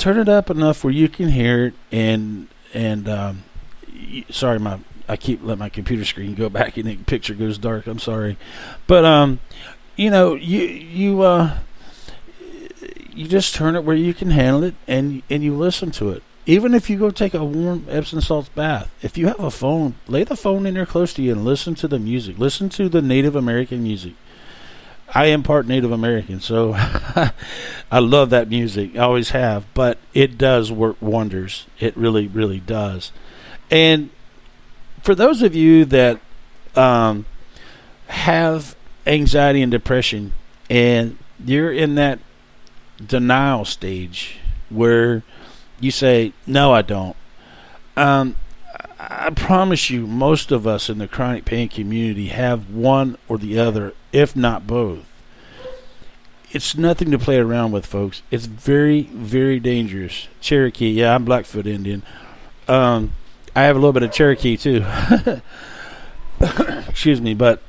turn it up enough where you can hear it, sorry, I keep letting my computer screen go back and the picture goes dark. I'm sorry, but you just turn it where you can handle it, and you listen to it. Even if you go take a warm Epsom salts bath, if you have a phone, lay the phone in there close to you and listen to the music. Listen to the Native American music. I am part Native American, so I love that music. I always have, but it does work wonders. It really, really does. And for those of you that have anxiety and depression, and you're in that denial stage where you say, no, I don't. I promise you, most of us in the chronic pain community have one or the other, if not both. It's nothing to play around with, folks. It's very, very dangerous. Cherokee, yeah, I'm Blackfoot Indian. I have a little bit of Cherokee, too. Excuse me, but,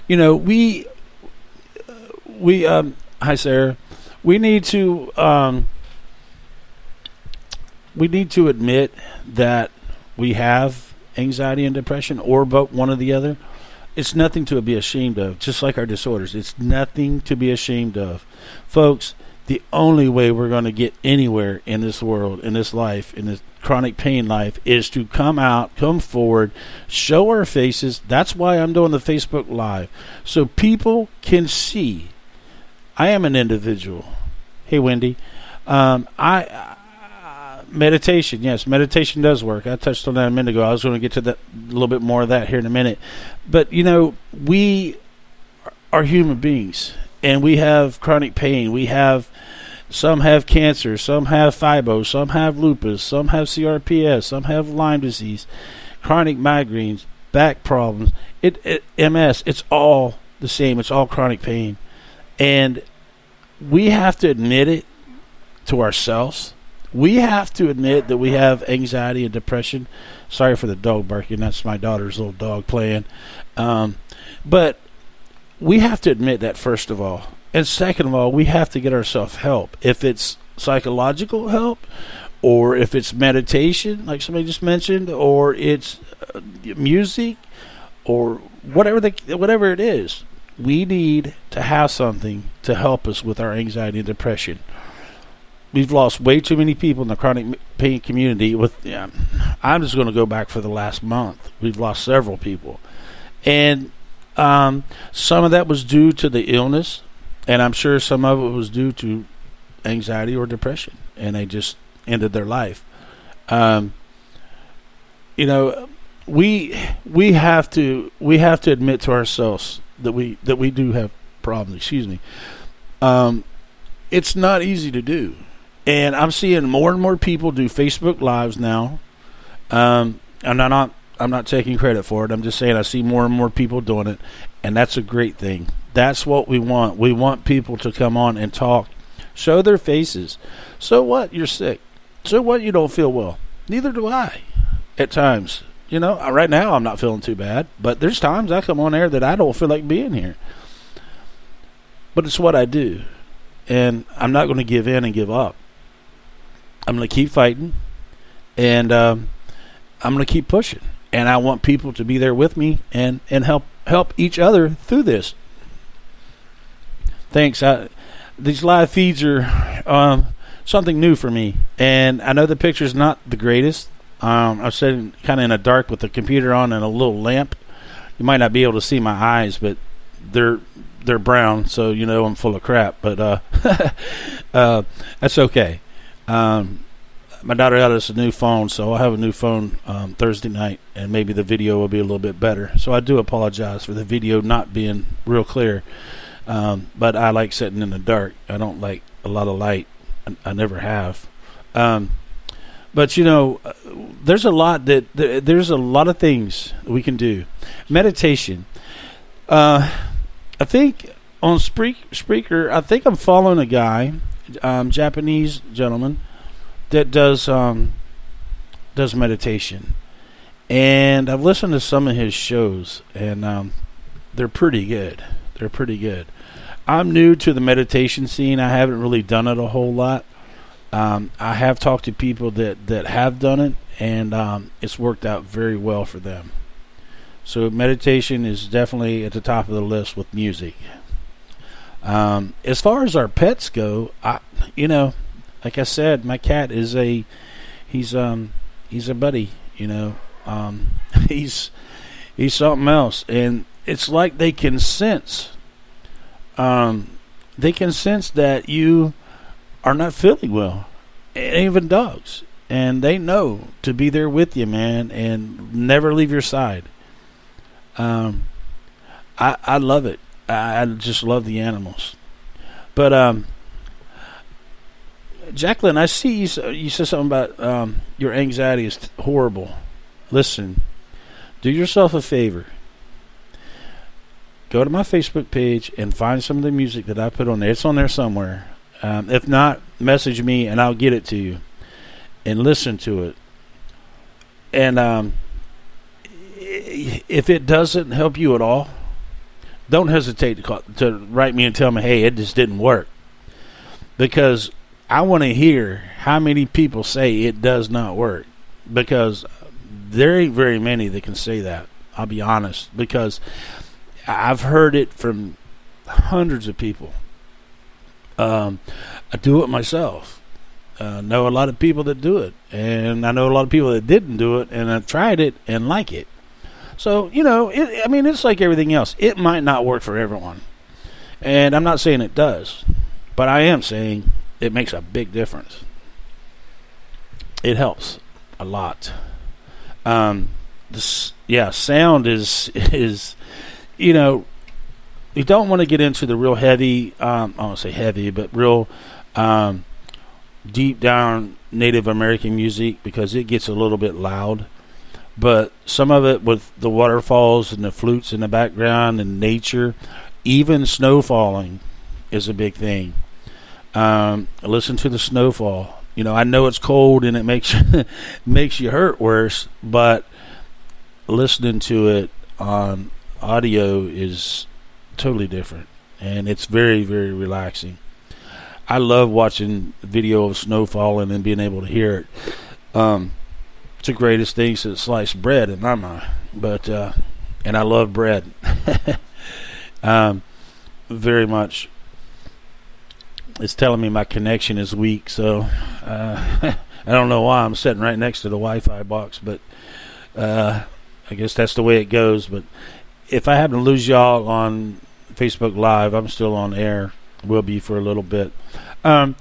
hi, Sarah. We need to admit that we have anxiety and depression, or both, one or the other. It's nothing to be ashamed of, just like our disorders. It's nothing to be ashamed of. Folks, the only way we're going to get anywhere in this world, in this life, in this chronic pain life, is to come out, come forward, show our faces. That's why I'm doing the Facebook Live, so people can see I am an individual. Hey, Wendy. Meditation, yes, meditation does work. I touched on that a minute ago. I was going to get to that, a little bit more of that here in a minute. But, we are human beings, and we have chronic pain. Some have cancer, some have fibo, some have lupus, some have CRPS, some have Lyme disease, chronic migraines, back problems, MS. It's all the same. It's all chronic pain. And we have to admit it to ourselves. We have to admit that we have anxiety and depression. Sorry for the dog barking. That's my daughter's little dog playing. But we have to admit that, first of all. And second of all, we have to get ourselves help. If it's psychological help, or if it's meditation, like somebody just mentioned, or it's music, or whatever it is, we need to have something to help us with our anxiety and depression. We've lost way too many people in the chronic pain community. I'm just going to go back for the last month. We've lost several people. And some of that was due to the illness, and I'm sure some of it was due to anxiety or depression, and they just ended their life. We have to admit to ourselves that we do have problems. Excuse me. It's not easy to do. And I'm seeing more and more people do Facebook Lives now. I'm not taking credit for it. I'm just saying I see more and more people doing it, and that's a great thing. That's what we want. We want people to come on and talk, show their faces. So what? You're sick. So what? You don't feel well. Neither do I at times. Right now I'm not feeling too bad, but there's times I come on air that I don't feel like being here. But it's what I do, and I'm not going to give in and give up. I'm going to keep fighting, and I'm going to keep pushing. And I want people to be there with me and help each other through this. Thanks. These live feeds are something new for me, and I know the picture's not the greatest. I'm sitting kind of in the dark with the computer on and a little lamp. You might not be able to see my eyes, but they're brown, so I'm full of crap. But that's okay. My daughter got us a new phone, so I'll have a new phone Thursday night, and maybe the video will be a little bit better. So I do apologize for the video not being real clear, but I like sitting in the dark. I don't like a lot of light. I never have. But there's a lot of things we can do. Meditation. I think on Spreaker, I think I'm following a guy, Japanese gentleman, that does meditation, and I've listened to some of his shows, and they're pretty good. I'm new to the meditation scene. I haven't really done it a whole lot, I have talked to people that have done it, and it's worked out very well for them. So meditation is definitely at the top of the list with music. As far as our pets go, like I said, my cat is he's a buddy. He's something else, and it's like they can sense. They can sense that you are not feeling well, and even dogs, and they know to be there with you, man, and never leave your side. I love it. I just love the animals. But Jacqueline, I see you said something about your anxiety is horrible. Listen, do yourself a favor. Go to my Facebook page and find some of the music that I put on there. It's on there somewhere. If not, message me and I'll get it to you. And listen to it. And if it doesn't help you at all, don't hesitate to write me and tell me, hey, it just didn't work. Because I want to hear how many people say it does not work. Because there ain't very many that can say that. I'll be honest. Because I've heard it from hundreds of people. I do it myself. Know a lot of people that do it. And I know a lot of people that didn't do it. And I've tried it and like it. So, it's like everything else. It might not work for everyone. And I'm not saying it does. But I am saying it makes a big difference. It helps a lot. Sound is you don't want to get into the real heavy, I won't say heavy, but real deep down Native American music, because it gets a little bit loud. But some of it with the waterfalls and the flutes in the background and nature, even snow falling is a big thing. Listen to the snowfall. I know it's cold and it makes you hurt worse, but listening to it on audio is totally different, and it's very, very relaxing. I love watching video of snow falling and being able to hear it. It's the greatest thing since sliced bread in my mind. But and I love bread very much. It's telling me my connection is weak, so I don't know why I'm sitting right next to the Wi-Fi box, but I guess that's the way it goes. But if I happen to lose y'all on Facebook Live, I'm still on air. Will be for a little bit. On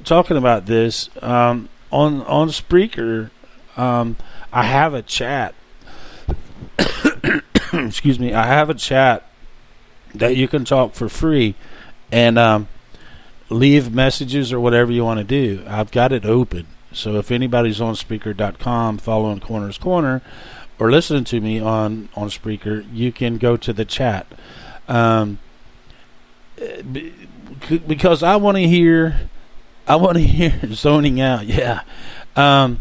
talking about this, on Spreaker, I have a chat. Excuse me. I have a chat that you can talk for free and leave messages or whatever you want to do. I've got it open. So if anybody's on Spreaker.com following Corner's Corner or listening to me on Spreaker, you can go to the chat. Because I want to hear zoning out. Yeah. I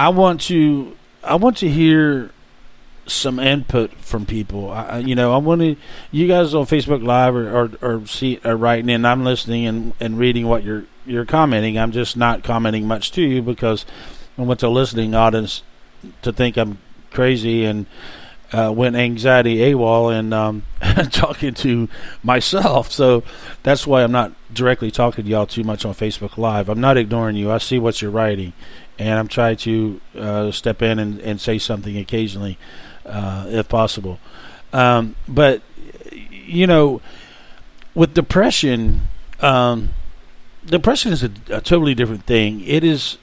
want to hear some input from people. I want to, you guys on Facebook Live are writing in. I'm listening and reading what you're commenting. I'm just not commenting much to you because I want the listening audience to think I'm crazy and went anxiety AWOL and talking to myself. So that's why I'm not directly talking to y'all too much on Facebook Live. I'm not ignoring you. I see what you're writing, and I'm trying to step in and say something occasionally if possible. But with depression, depression is a totally different thing. It's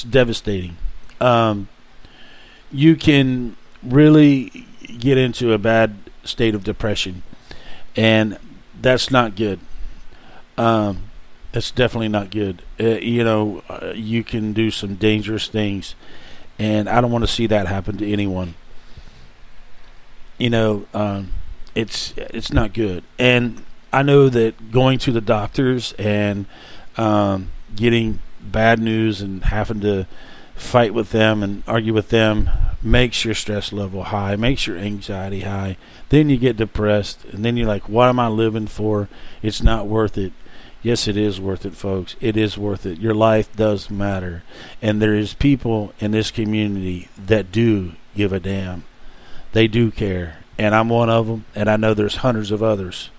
devastating. You can really get into a bad state of depression, and that's not good. That's definitely not good. You can do some dangerous things, and I don't want to see that happen to anyone. It's not good. And I know that going to the doctors and getting bad news and having to fight with them and argue with them makes your stress level high, makes your anxiety high. Then you get depressed, and then you're like, what am I living for? It's not worth it. Yes, it is worth it, folks. It is worth it. Your life does matter. And there is people in this community that do give a damn. They do care. And I'm one of them. And I know there's hundreds of others.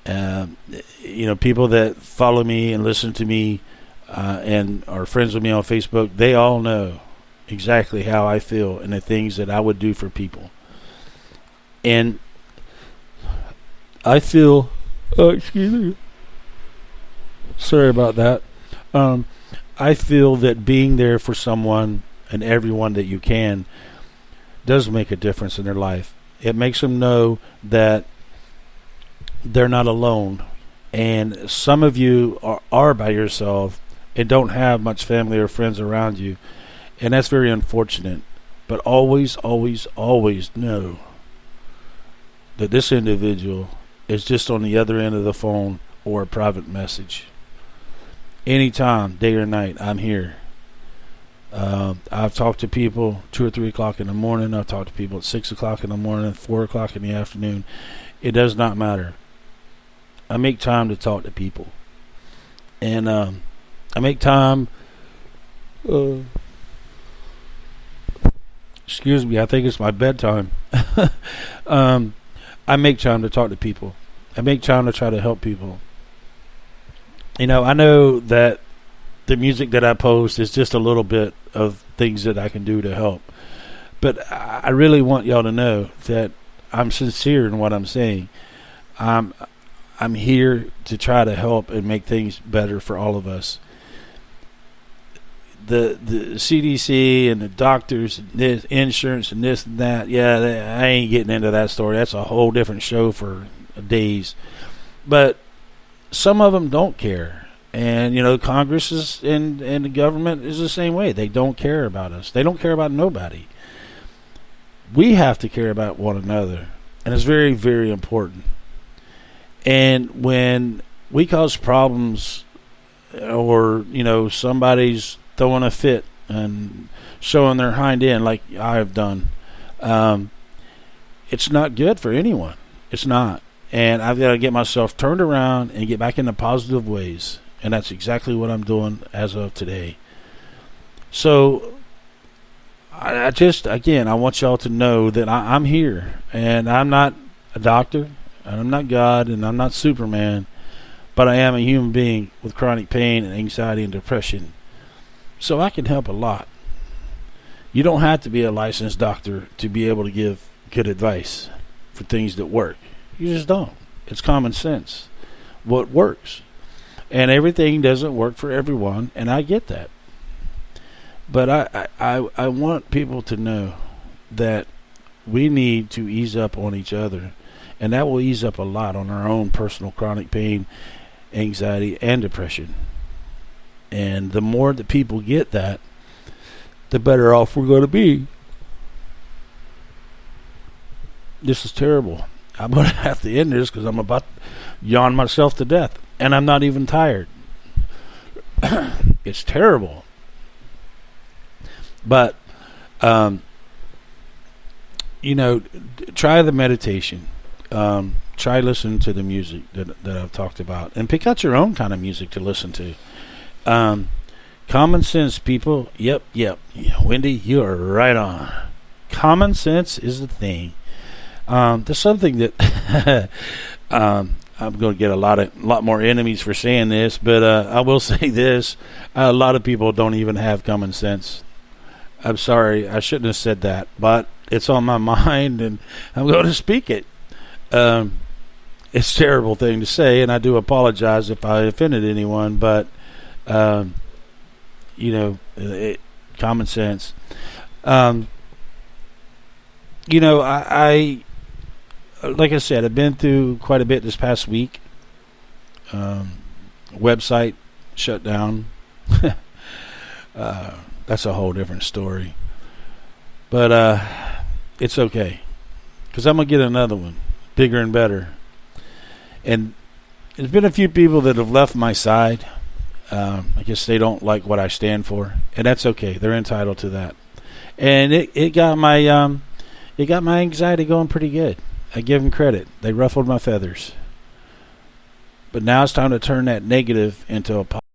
People that follow me and listen to me and are friends with me on Facebook, they all know exactly how I feel and the things that I would do for people. And I feel... excuse me. Sorry about that. I feel that being there for someone and everyone that you can does make a difference in their life. It makes them know that they're not alone. And some of you are by yourself and don't have much family or friends around you. And that's very unfortunate. But always, always, always know that this individual is just on the other end of the phone or a private message. Anytime, day or night, I'm here. I've talked to people 2 or 3 o'clock in the morning. I've talked to people at 6 o'clock in the morning, 4 o'clock in the afternoon. It does not matter. I make time to talk to people. And I make time... excuse me, I think it's my bedtime. I make time to talk to people. I make time to try to help people. I know that the music that I post is just a little bit of things that I can do to help. But I really want y'all to know that I'm sincere in what I'm saying. I'm here to try to help and make things better for all of us. The CDC and the doctors, and this insurance and this and that, I ain't getting into that story. That's a whole different show for days. But some of them don't care. And, Congress is and the government is the same way. They don't care about us. They don't care about nobody. We have to care about one another. And it's very, very important. And when we cause problems or, somebody's throwing a fit and showing their hind end like I've done, it's not good for anyone. It's not. And I've got to get myself turned around and get back into positive ways. And that's exactly what I'm doing as of today. So I want y'all to know that I'm here. And I'm not a doctor, and I'm not God, and I'm not Superman, but I am a human being with chronic pain and anxiety and depression. So I can help a lot. You don't have to be a licensed doctor to be able to give good advice for things that work. You just don't. It's common sense. What works. And everything doesn't work for everyone, and I get that. But I want people to know that we need to ease up on each other, and that will ease up a lot on our own personal chronic pain, anxiety, and depression. And the more that people get that, the better off we're going to be. This is terrible. I'm going to have to end this because I'm about to yawn myself to death. And I'm not even tired. It's terrible. But, try the meditation. Try listening to the music that I've talked about. And pick out your own kind of music to listen to. Common sense, people. Yep. Wendy, you are right on. Common sense is the thing. There's something that... I'm going to get a lot more enemies for saying this, but I will say this. A lot of people don't even have common sense. I'm sorry. I shouldn't have said that, but it's on my mind, and I'm going to speak it. It's a terrible thing to say, and I do apologize if I offended anyone, but, common sense. I like I said, I've been through quite a bit this past week. Website shut down. That's a whole different story. But it's okay. Because I'm going to get another one. Bigger and better. And there's been a few people that have left my side. I guess they don't like what I stand for. And that's okay. They're entitled to that. And it got my anxiety going pretty good. I give them credit. They ruffled my feathers. But now it's time to turn that negative into a positive.